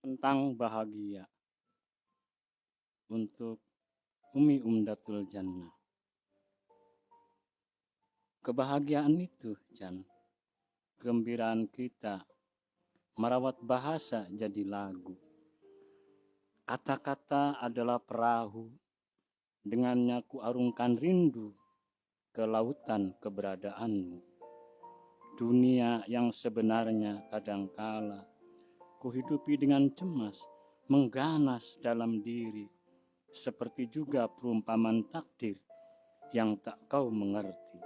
Tentang bahagia untuk Umi Umdatul Jannah. Kebahagiaan itu, Jan, gembiraan kita merawat bahasa jadi lagu. Kata-kata adalah perahu, dengannya kuarungkan rindu ke lautan keberadaanmu. Dunia yang sebenarnya kadangkala kuhidupi dengan cemas, mengganas dalam diri, seperti juga perumpamaan takdir yang tak kau mengerti.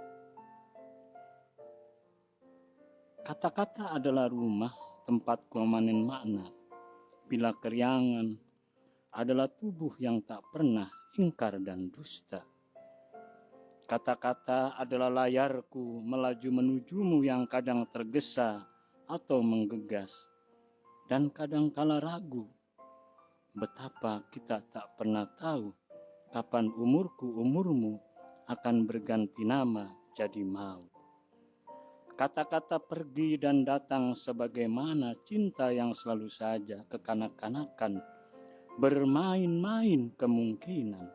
Kata-kata adalah rumah tempat memanen makna, bila keriangan adalah tubuh yang tak pernah ingkar dan dusta. Kata-kata adalah layarku melaju menujumu yang kadang tergesa atau menggegas, dan kadangkala ragu. Betapa kita tak pernah tahu kapan umurmu akan berganti nama jadi maut. Kata-kata pergi dan datang sebagaimana cinta yang selalu saja kekanak-kanakan, bermain-main kemungkinan.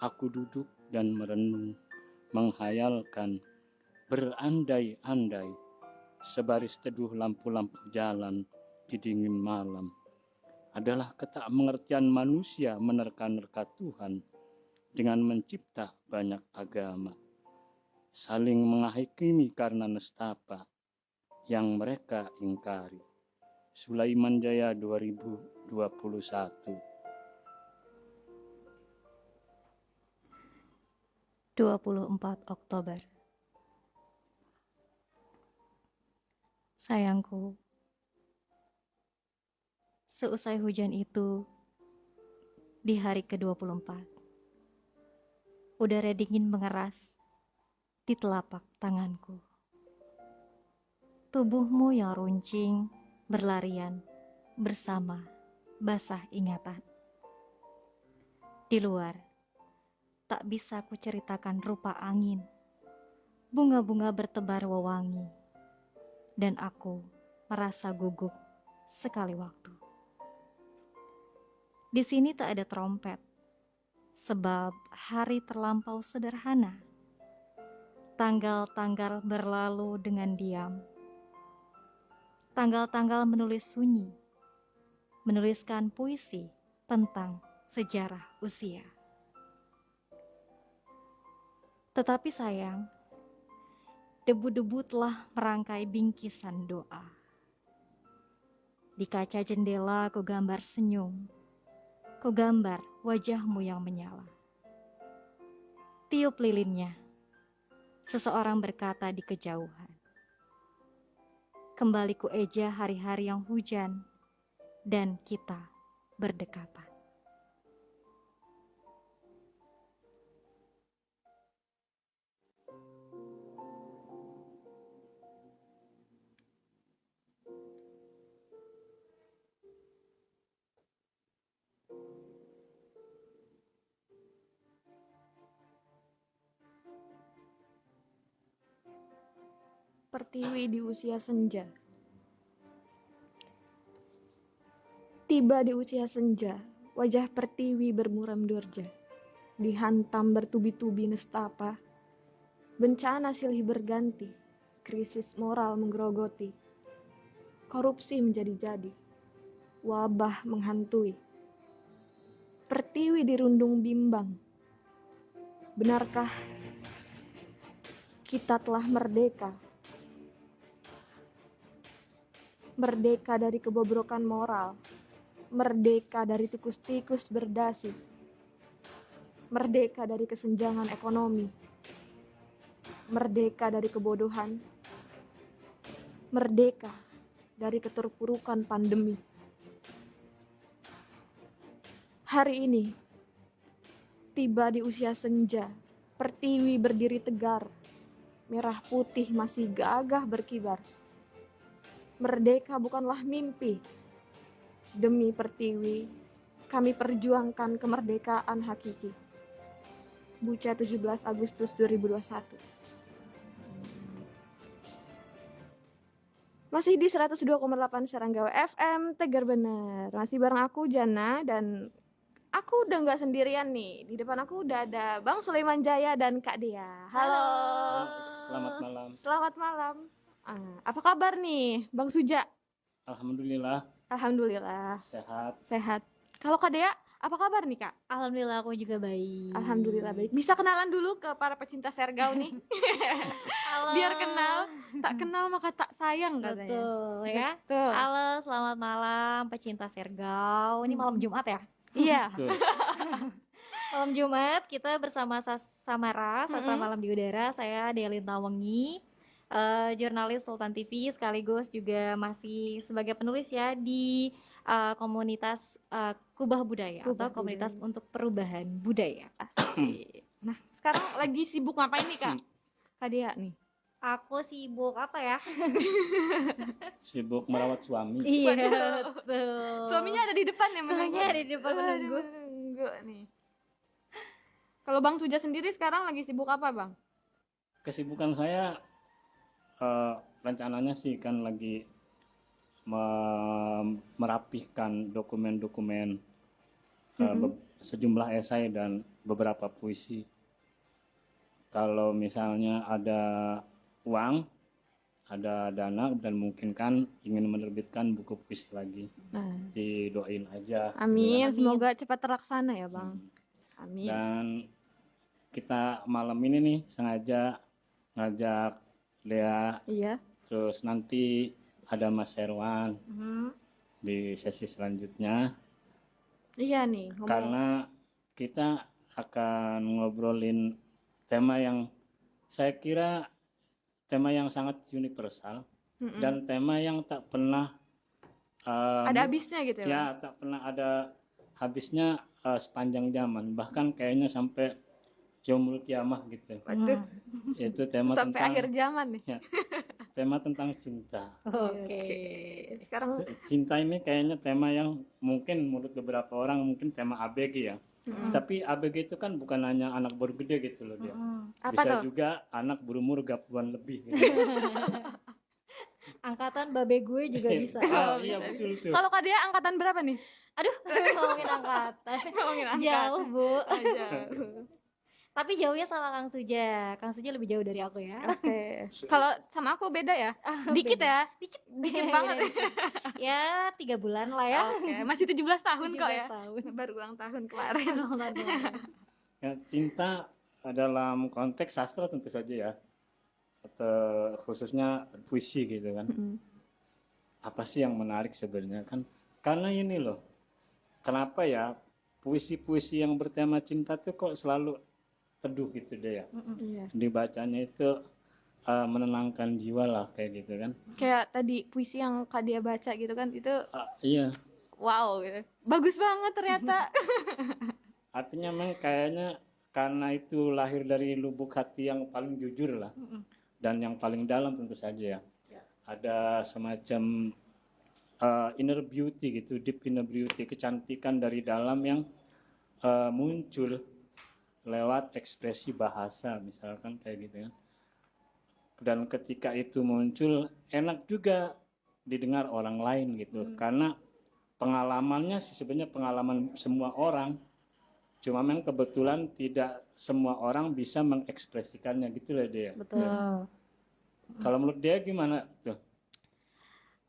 Aku duduk dan merenung, menghayalkan, berandai-andai, sebaris teduh lampu-lampu jalan di dingin malam. Adalah ketakmengertian manusia menerka-nerka Tuhan dengan mencipta banyak agama, saling menghakimi karena nestapa yang mereka ingkari. Sulaiman Jaya 2021. 24 Oktober. Sayangku, seusai hujan itu, di hari ke-24, udara dingin mengeras di telapak tanganku. Tubuhmu yang runcing berlarian bersama basah ingatan. Di luar, tak bisa kuceritakan rupa angin, bunga-bunga bertebar wewangi, dan aku merasa gugup sekali waktu. Di sini tak ada trompet, sebab hari terlampau sederhana. Tanggal-tanggal berlalu dengan diam. Tanggal-tanggal menulis sunyi, menuliskan puisi tentang sejarah usia. Tetapi sayang, debu-debu telah merangkai bingkisan doa. Di kaca jendela ku gambar senyum, ku gambar wajahmu yang menyala. Tiup lilinnya, seseorang berkata di kejauhan. Kembali ku eja hari-hari yang hujan, dan kita berdekatan. Pertiwi di usia senja. Tiba di usia senja, wajah Pertiwi bermuram durja, dihantam bertubi-tubi nestapa. Bencana silih berganti, krisis moral menggerogoti, korupsi menjadi-jadi, wabah menghantui. Pertiwi dirundung bimbang. Benarkah kita telah merdeka? Merdeka dari kebobrokan moral, merdeka dari tikus-tikus berdasi, merdeka dari kesenjangan ekonomi, merdeka dari kebodohan, merdeka dari keterpurukan pandemi. Hari ini, tiba di usia senja, Pertiwi berdiri tegar, merah putih masih gagah berkibar. Merdeka bukanlah mimpi. Demi Pertiwi, kami perjuangkan kemerdekaan hakiki. Buca 17 Agustus 2021. Masih di 102,8 Seranggawa FM, Tegar Bener. Masih bareng aku, Jana, dan aku udah nggak sendirian nih. Di depan aku udah ada Bang Sulaiman Jaya dan Kak Dea. Halo. Selamat malam. Selamat malam. Apa kabar nih, Bang Suja? Alhamdulillah Alhamdulillah. sehat. Sehat. Kalau Kak Dea, apa kabar nih, Kak? Alhamdulillah aku juga baik. Alhamdulillah baik. Bisa kenalan dulu ke para pecinta Sergau nih. Halo. Biar kenal. Tak kenal maka tak sayang katanya. Betul ya. Betul. Halo, selamat malam pecinta Sergau. Ini malam Jumat ya? Iya. Betul. Malam Jumat kita bersama Samara, Sastra Malam di Udara. Saya Delinda Wengi, jurnalis Sultan TV, sekaligus juga masih sebagai penulis ya di komunitas Kubah Budaya Kubah atau komunitas Budaya. untuk perubahan budaya. Asik. Nah, sekarang lagi sibuk ngapain nih, Kak? Kak Dea nih. Aku sibuk apa ya? Sibuk merawat suami. Iya, Waduh. betul. Suaminya ada di depan ya menunggu. Suaminya ada di depan menunggu. Menunggu nih. Kalau Bang Suja sendiri sekarang lagi sibuk apa, Bang? Kesibukan saya rencananya sih kan lagi merapihkan dokumen-dokumen sejumlah esai dan beberapa puisi. Kalau misalnya ada uang, ada dana dan mungkin kan ingin menerbitkan buku puisi lagi, Nah, didoain aja. amin. Amin. Semoga cepat terlaksana ya, Hmm. Bang. Amin. Dan kita malam ini nih sengaja ngajak Lea, Iya. terus nanti ada Mas Herwan Mhm. di sesi selanjutnya, Iya nih. karena kita akan ngobrolin tema yang saya kira tema yang sangat universal Mm-mm. dan tema yang tak pernah ada habisnya gitu ya, Bang? ya tak pernah ada habisnya sepanjang zaman, bahkan kayaknya sampai yaumul kiamah gitu. Waduh, Itu tema sampai tentang akhir zaman nih. tema tentang cinta. Oke. Sekarang Cinta ini kayaknya tema yang mungkin menurut beberapa orang mungkin tema ABG ya. Tapi ABG itu kan bukan hanya anak baru gede gitu loh dia. apa Bisa tuh? juga anak berumur 30-an lebih gitu. Angkatan babe gue juga bisa. Iya betul tuh. Kalau Kak Dea angkatan berapa nih? Aduh, ngomongin angkatan. Ngomongin Jauh, Bu. aja. Tapi jauhnya sama Kang Suja. Kang Suja lebih jauh dari aku ya. Oke. Kalau sama aku beda ya? Dikit Beda. ya? Dikit banget. Ya, 3 bulan lah ya. Oke, masih 17 tahun kok 17 ya. tahun. Baru ulang tahun kemarin. Ya, cinta dalam konteks sastra tentu saja ya. Atau khususnya puisi gitu kan. Apa sih yang menarik sebenarnya kan? Karena ini loh. Kenapa ya puisi-puisi yang bertema cinta tuh kok selalu teduh gitu deh ya. Iya. Dibacanya itu menenangkan jiwa lah kayak gitu kan. Kayak tadi puisi yang Kak Dea baca gitu kan, itu Iya. wow gitu. Bagus banget ternyata. Artinya memang kayaknya karena itu lahir dari lubuk hati yang paling jujur lah. Dan yang paling dalam tentu saja ya. Ada semacam inner beauty gitu, deep inner beauty, kecantikan dari dalam yang muncul lewat ekspresi bahasa misalkan kayak gitu kan. Dan ketika itu muncul enak juga didengar orang lain gitu, karena pengalamannya sih sebenarnya pengalaman semua orang, cuma memang kebetulan tidak semua orang bisa mengekspresikannya gitu lah dia. Betul. Kalau menurut dia gimana tuh?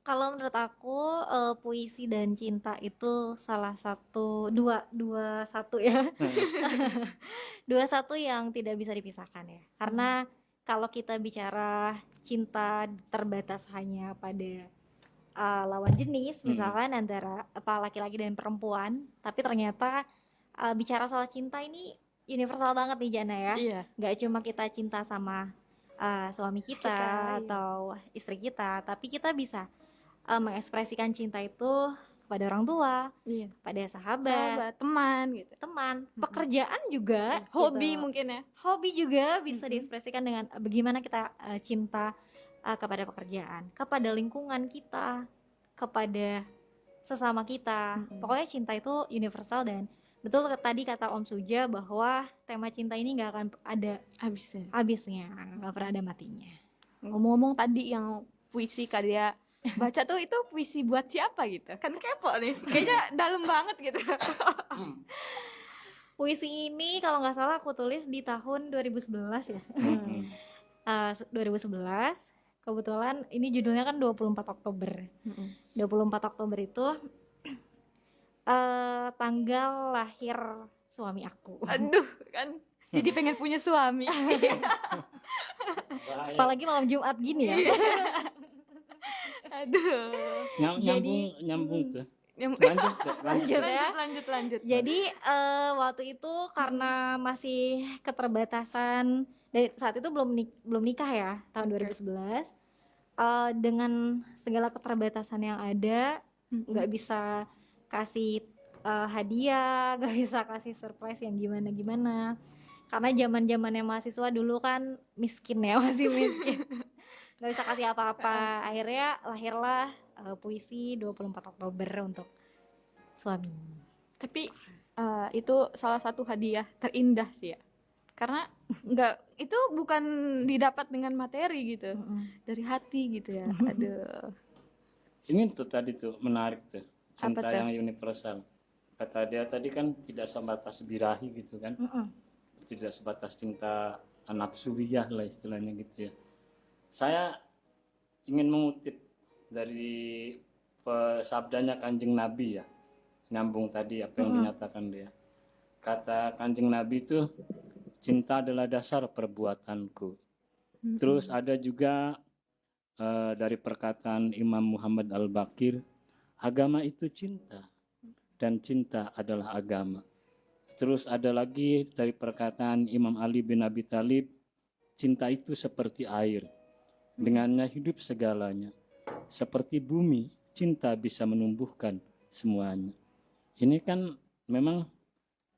Kalau menurut aku puisi dan cinta itu salah satu dua satu ya. Dua satu yang tidak bisa dipisahkan ya. Karena kalau kita bicara cinta terbatas hanya pada lawan jenis, misalkan antara laki-laki dan perempuan, tapi ternyata bicara soal cinta ini universal banget nih Jana ya. Iya. Gak cuma kita cinta sama suami kita Iya. atau istri kita, tapi kita bisa mengekspresikan cinta itu kepada orang tua, Iya. pada sahabat, Sahabat, teman gitu. teman, pekerjaan juga, Hobi gitu. mungkin ya. Hobi juga bisa diekspresikan dengan bagaimana kita cinta kepada pekerjaan, kepada lingkungan kita, kepada sesama kita. Pokoknya cinta itu universal dan betul tadi kata Om Suja bahwa tema cinta ini nggak akan ada Habisnya. habisnya, nggak pernah ada matinya. Ngomong-ngomong tadi yang puisi Kak Dea baca tuh itu puisi buat siapa gitu. Kan kepo nih. Kayaknya dalam banget gitu. Puisi ini kalau nggak salah aku tulis di tahun 2011 ya. Mm-mm. 2011. Kebetulan ini judulnya kan 24 Oktober. 24 Oktober itu tanggal lahir suami aku. Aduh, kan jadi pengen punya suami. Bahaya. Apalagi malam Jumat gini ya. Aduh. Nyambung tuh. Yang Lanjut, deh, lanjut. ya. lanjut. Jadi waktu itu karena masih keterbatasan dan saat itu belum nikah ya, tahun 2011. Dengan segala keterbatasan yang ada, nggak bisa kasih hadiah, nggak bisa kasih surprise yang gimana. Karena zamannya mahasiswa dulu kan miskin ya, masih miskin. Nggak bisa kasih apa-apa. Akhirnya lahirlah puisi 24 Oktober untuk suami. Tapi itu salah satu hadiah terindah sih ya. Karena itu bukan didapat dengan materi gitu. Dari hati gitu ya. Aduh. Ini tuh tadi tuh menarik tuh, cinta Apa tuh? yang universal. Kata dia tadi kan tidak sebatas birahi gitu kan, tidak sebatas cinta nafsuyah lah istilahnya gitu ya. Saya ingin mengutip dari sabdanya Kanjeng Nabi ya, nyambung tadi apa yang dinyatakan dia. Kata Kanjeng Nabi itu, cinta adalah dasar perbuatanku. Terus ada juga dari perkataan Imam Muhammad Al-Baqir, agama itu cinta dan cinta adalah agama. Terus ada lagi dari perkataan Imam Ali bin Abi Thalib, cinta itu seperti air, dengannya hidup segalanya. Seperti bumi, cinta bisa menumbuhkan semuanya. Ini kan memang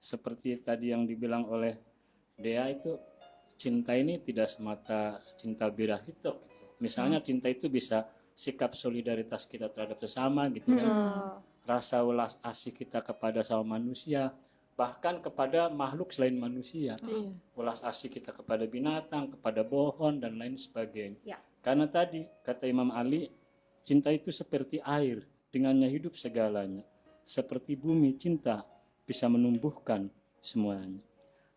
seperti tadi yang dibilang oleh Dea itu, cinta ini tidak semata cinta birahitok gitu. Misalnya cinta itu bisa sikap solidaritas kita terhadap sesama gitu kan, rasa welas asih kita kepada sama manusia, bahkan kepada makhluk selain manusia, welas asih kita kepada binatang, kepada pohon dan lain sebagainya. Karena tadi kata Imam Ali, cinta itu seperti air, dengannya hidup segalanya. Seperti bumi, cinta bisa menumbuhkan semuanya.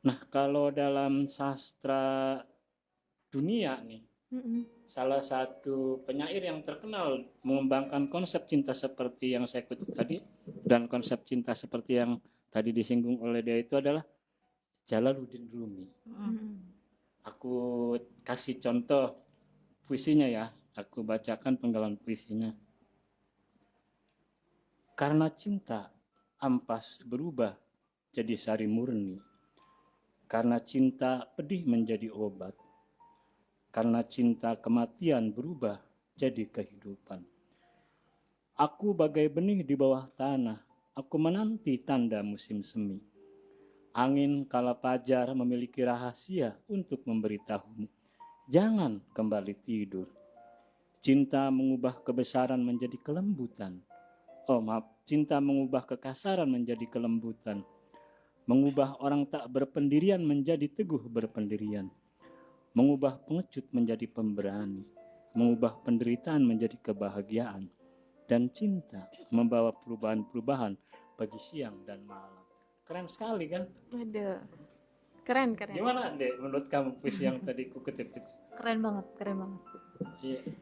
Nah, kalau dalam sastra dunia nih, salah satu penyair yang terkenal mengembangkan konsep cinta seperti yang saya kutip tadi dan konsep cinta seperti yang tadi disinggung oleh dia itu adalah Jalaluddin Rumi. Aku kasih contoh puisinya ya, aku bacakan penggalan puisinya. Karena cinta ampas berubah jadi sari murni. Karena cinta pedih menjadi obat. Karena cinta kematian berubah jadi kehidupan. Aku bagai benih di bawah tanah, aku menanti tanda musim semi. Angin kala pajar memiliki rahasia untuk memberitahumu. Jangan kembali tidur. Cinta mengubah kebesaran menjadi kelembutan. Cinta mengubah kekasaran menjadi kelembutan. Mengubah orang tak berpendirian menjadi teguh berpendirian. Mengubah pengecut menjadi pemberani. Mengubah penderitaan menjadi kebahagiaan. Dan cinta membawa perubahan-perubahan bagi siang dan malam. Keren sekali kan? Waduh. Keren. Gimana Dek menurut kamu puisi yang tadi ku kutip itu? Keren banget.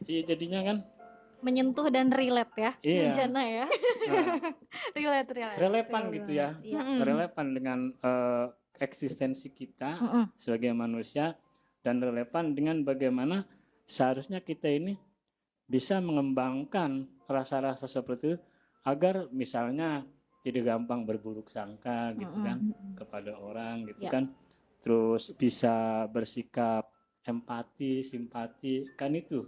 Iya jadinya kan Menyentuh dan relate ya, Iya. Jana ya. Relate. relevan gitu ya. Iya. Relevan dengan eksistensi kita sebagai manusia dan relevan dengan bagaimana seharusnya kita ini bisa mengembangkan rasa-rasa seperti itu agar misalnya tidak gampang berburuk sangka gitu kan kepada orang gitu kan, terus bisa bersikap empati, simpati kan itu.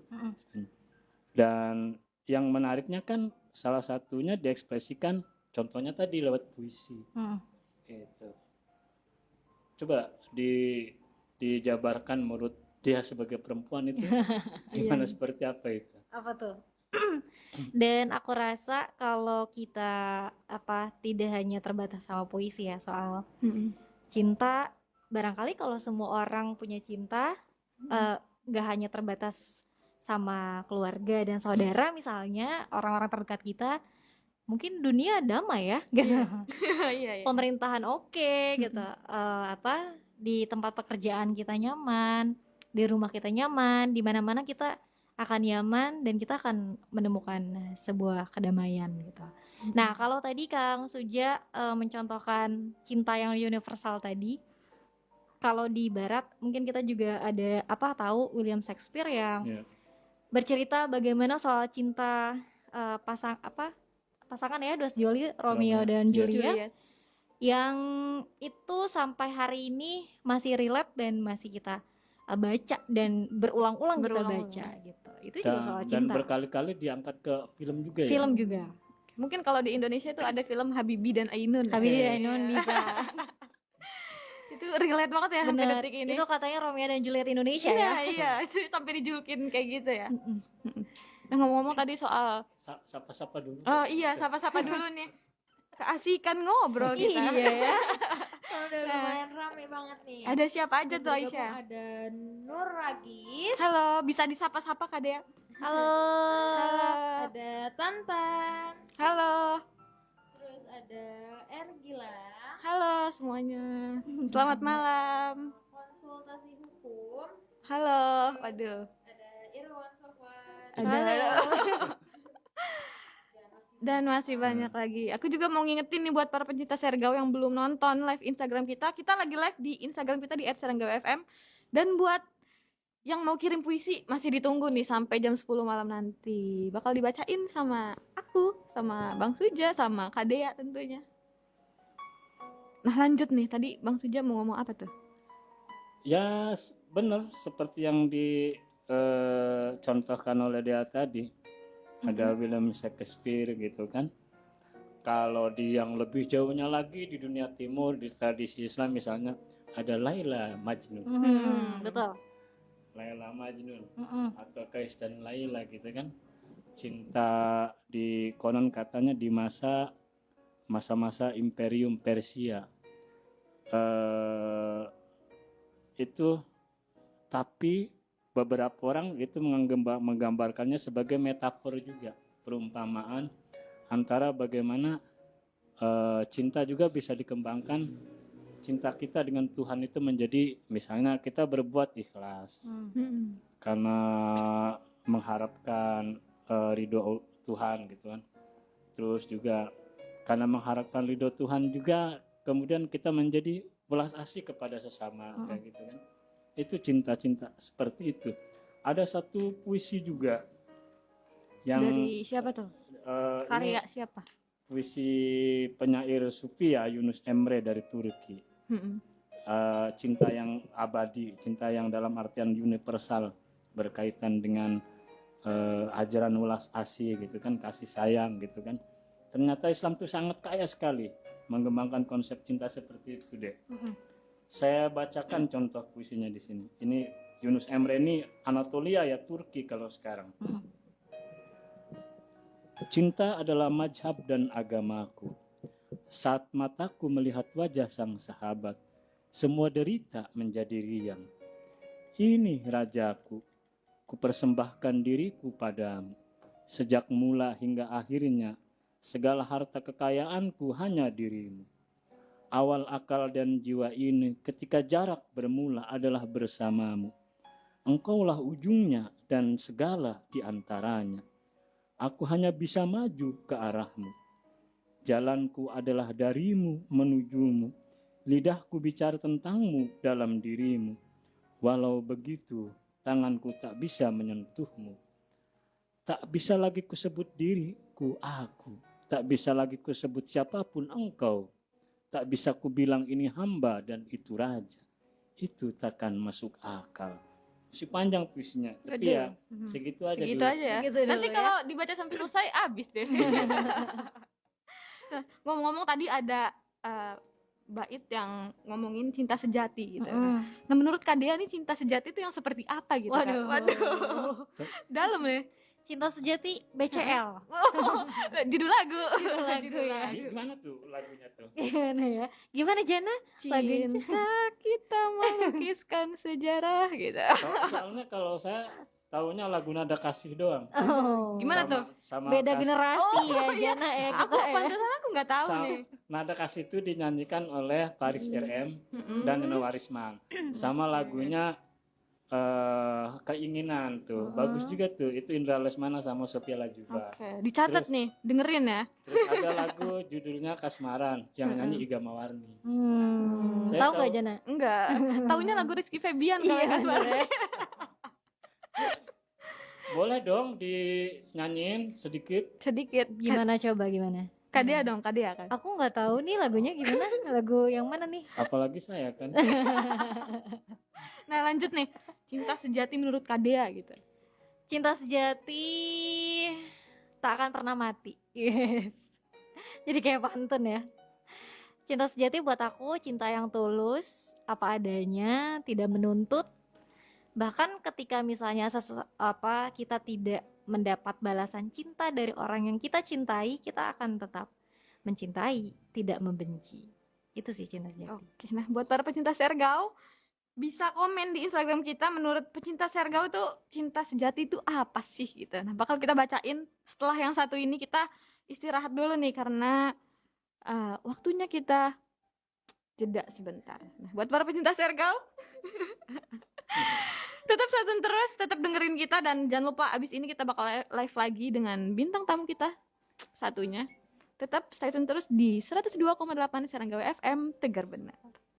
Dan yang menariknya kan salah satunya diekspresikan contohnya tadi lewat puisi. Gitu. Coba dijabarkan menurut dia sebagai perempuan itu gimana, seperti apa itu? Apa tuh? Dan aku rasa kalau kita tidak hanya terbatas sama puisi ya soal cinta, barangkali kalau semua orang punya cinta, gak hanya terbatas sama keluarga dan saudara misalnya, orang-orang terdekat kita, mungkin dunia damai ya gitu. Iya, iya. Pemerintahan oke gitu. Di tempat pekerjaan kita nyaman, di rumah kita nyaman, di mana-mana kita akan nyaman dan kita akan menemukan sebuah kedamaian gitu. Nah, kalau tadi Kang Suja mencontohkan cinta yang universal tadi, kalau di barat mungkin kita juga ada tahu William Shakespeare yang Iya. bercerita bagaimana soal cinta pasangan ya, Dos Jolie, Romeo dan Iya. Juliet, Juliet. yang itu sampai hari ini masih relate dan masih kita baca dan berulang-ulang kita Berulang-ulang. baca gitu. Itu juga soal Dan cinta. berkali-kali diangkat ke film juga ya. Film juga. Mungkin kalau di Indonesia itu ada film Habibie dan Ainun. Habibie dan Iya. Ainun bisa. Itu relate banget ya sampai Benar. detik ini. Itu katanya Romeo dan Juliet Indonesia Iya, ya. iya, itu sampai dijulukin kayak gitu ya. Mm-mm. Nah, ngomong-ngomong tadi soal Sapa-sapa dulu. oh iya, sapa-sapa dulu nih. Keasikan ngobrol kita. Iya ya. Udah Nah. lumayan rame banget nih. Ada siapa aja tuh Bergabung Aisyah? Ada Nur Ragis. Halo, bisa disapa-sapa Kak Dea? Halo. Ada Tantan. Halo. Terus ada Ergila. Halo semuanya. Selamat malam. Konsultasi hukum. Halo. Waduh. Ada Irwan Sofwan. Ada. Dan masih banyak lagi. Aku juga mau ngingetin nih buat para pencinta Sergau yang belum nonton live Instagram kita. Kita lagi live di Instagram kita di @seranggawfm. Dan buat yang mau kirim puisi masih ditunggu nih sampai jam 10 malam nanti. Bakal dibacain sama aku, sama Bang Suja, sama Kak Dea tentunya. Nah lanjut nih, tadi Bang Suja mau ngomong apa tuh? Ya benar seperti yang dicontohkan oleh dia tadi. Ada William Shakespeare gitu kan. Kalau di yang lebih jauhnya lagi di dunia timur, di tradisi Islam misalnya ada Laila Majnun. Betul. Laila Majnun atau Kais dan Laila gitu kan. Cinta di konon katanya di masa-masa Imperium Persia. Itu tapi beberapa orang itu menggambarkannya sebagai metafor juga, perumpamaan antara bagaimana cinta juga bisa dikembangkan. Cinta kita dengan Tuhan itu menjadi misalnya kita berbuat ikhlas karena mengharapkan ridho Tuhan gitu kan. Terus juga karena mengharapkan ridho Tuhan juga kemudian kita menjadi belas asih kepada sesama kayak gitu kan. Itu cinta-cinta seperti itu. Ada satu puisi juga yang Dari siapa tuh? Karya ini siapa? puisi penyair Sufi ya, Yunus Emre dari Turki. Cinta yang abadi, cinta yang dalam artian universal berkaitan dengan ajaran welas asih gitu kan, kasih sayang gitu kan. Ternyata Islam itu sangat kaya sekali mengembangkan konsep cinta seperti itu deh. Saya bacakan contoh puisinya di sini. Ini Yunus Emre ini Anatolia ya, Turki kalau sekarang. Cinta adalah mazhab dan agamaku. Saat mataku melihat wajah sang sahabat, semua derita menjadi riang. Ini rajaku, kupersembahkan diriku padamu. Sejak mula hingga akhirnya, segala harta kekayaanku hanya dirimu. Awal akal dan jiwa ini ketika jarak bermula adalah bersamamu. Engkaulah ujungnya dan segala di antaranya. Aku hanya bisa maju ke arahmu. Jalanku adalah darimu menujumu. Lidahku bicara tentangmu dalam dirimu. Walau begitu, tanganku tak bisa menyentuhmu. Tak bisa lagi kusebut diriku aku. Tak bisa lagi kusebut siapapun engkau. Tak bisa ku bilang ini hamba dan itu raja. Itu takkan masuk akal. Masih panjang puisinya, tapi ya segitu aja Segitu dulu. aja ya. Segitu dulu Nanti ya. kalau dibaca sampai selesai abis deh. Nah, ngomong-ngomong tadi ada bait yang ngomongin cinta sejati gitu. Nah, menurut Kak Dea nih cinta sejati itu yang seperti apa gitu? Kak? Waduh. Dalam ya. Cinta sejati BCL. Judul lagu. Judul lagu ya. Gimana tuh lagunya tuh? Gimana ya? Gimana Jana? Lagunya. Cinta kita melukiskan sejarah gitu. Soalnya kalau saya taunya lagu Nada Kasih doang. Oh. Gimana Sama- tuh? sama Beda kas- generasi ya, iya. Jana ya Aku kita ya. pantesan aku nggak tahu sama- nih. Nada Kasih itu dinyanyikan oleh Paris RM Mm-mm. dan Nino Warisman. Sama lagunya Keinginan tuh. Bagus juga tuh. Itu Indra Lesmana sama Sophia Lajuba. Oke, dicatat Terus- nih, dengerin ya. Terus ada lagu judulnya Kasmaran yang nyanyi Iga Mawarni. Saya Tahu tahu. nggak Jana? Enggak, taunya lagu Rizky Febian kalau Iya nggak salah. bener ya. Boleh dong dinyanyiin sedikit. Sedikit. Gimana coba gimana? Kadea dong, Kadea kan. Aku nggak tahu nih lagunya gimana. Lagu yang mana nih? Apalagi saya kan. Nah, lanjut nih. Cinta sejati menurut Kadea gitu. Cinta sejati tak akan pernah mati. Yes. Jadi kayak pantun ya. Cinta sejati buat aku cinta yang tulus, apa adanya, tidak menuntut. Bahkan ketika misalnya kita tidak mendapat balasan cinta dari orang yang kita cintai, kita akan tetap mencintai, tidak membenci. Itu sih cinta sejati. Oke, nah buat para pecinta Sergau bisa komen di Instagram kita, menurut pecinta Sergau tuh cinta sejati itu apa sih gitu. Nah, bakal kita bacain setelah yang satu ini. Kita istirahat dulu nih karena waktunya kita jeda sebentar. Nah, buat para pecinta Sergau tetap stay tune terus, tetap dengerin kita, dan jangan lupa abis ini kita bakal live lagi dengan bintang tamu kita satunya. Tetap stay tune terus di 102,8 Serangga FM Tegar Benar.